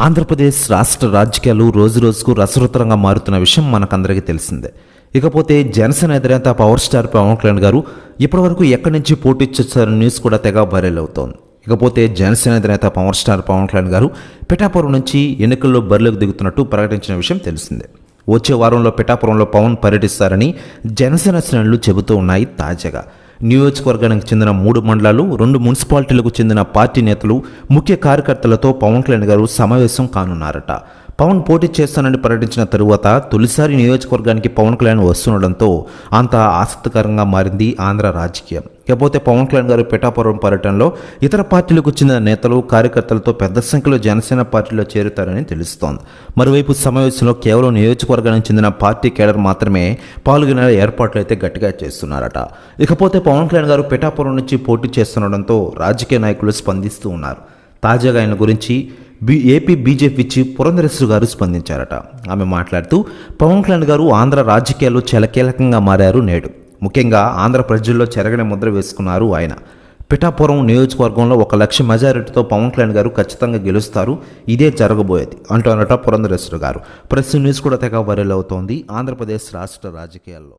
ఆంధ్రప్రదేశ్ రాష్ట్ర రాజకీయాలు రోజురోజుకు రసవత్తరంగా మారుతున్న విషయం మనకందరికీ తెలిసిందే. ఇకపోతే జనసేన అధినేత పవర్ స్టార్ పవన్ కళ్యాణ్ గారు ఇప్పటివరకు ఎక్కడి నుంచి పోటీ చేస్తారన్న న్యూస్ కూడా తెగ వైరల్ అవుతోంది. ఇకపోతే జనసేన అధినేత పవర్ స్టార్ పవన్ కళ్యాణ్ గారు పిఠాపురం నుంచి ఎన్నికల్లో బరిలోకి దిగుతున్నట్టు ప్రకటించిన విషయం తెలిసిందే. వచ్చే వారంలో పిఠాపురంలో పవన్ పర్యటిస్తారని జనసేన శ్రేణులు చెబుతూ ఉన్నాయి. తాజాగా నియోజకవర్గానికి చెందిన 3 మండలాలు 2 మున్సిపాలిటీలకు చెందిన పార్టీ నేతలు ముఖ్య కార్యకర్తలతో పవన్ కళ్యాణ్ గారు సమావేశం కానున్నారట. పవన్ పోటీ చేస్తానని ప్రకటించిన తరువాత తొలిసారి నియోజకవర్గానికి పవన్ కళ్యాణ్ వస్తుండడంతో అంత ఆసక్తికరంగా మారింది ఆంధ్ర రాజకీయం. ఇకపోతే పవన్ కళ్యాణ్ గారు పిఠాపురం పర్యటనలో ఇతర పార్టీలకు చెందిన నేతలు కార్యకర్తలతో పెద్ద సంఖ్యలో జనసేన పార్టీలో చేరుతారని తెలుస్తోంది. మరోవైపు సమావేశంలో కేవలం నియోజకవర్గానికి చెందిన పార్టీ కేడర్ మాత్రమే పాల్గొనే ఏర్పాట్లు అయితే గట్టిగా చేస్తున్నారట. ఇకపోతే పవన్ కళ్యాణ్ గారు పిఠాపురం నుంచి పోటీ చేస్తుండడంతో రాజకీయ నాయకులు స్పందిస్తూ ఉన్నారు. తాజాగా ఆయన గురించి ఏపీ బీజేపీ చీఫ్ పురంధరేశ్వరి గారు స్పందించారట. ఆమె మాట్లాడుతూ పవన్ కళ్యాణ్ గారు ఆంధ్ర రాజకీయాల్లో చాలా కీలకంగా మారారు. నేడు ముఖ్యంగా ఆంధ్ర ప్రజల్లో చెరగని ముద్ర వేసుకున్నారు ఆయన. పిఠాపురం నియోజకవర్గంలో 1 లక్ష మెజారిటీతో పవన్ కళ్యాణ్ గారు ఖచ్చితంగా గెలుస్తారు, ఇదే జరగబోయేది అంటున్నట పురంధరేశ్వరి గారు. ప్రెస్ న్యూస్ కూడా తెగ వైరల్ అవుతోంది ఆంధ్రప్రదేశ్ రాష్ట్ర రాజకీయాల్లో.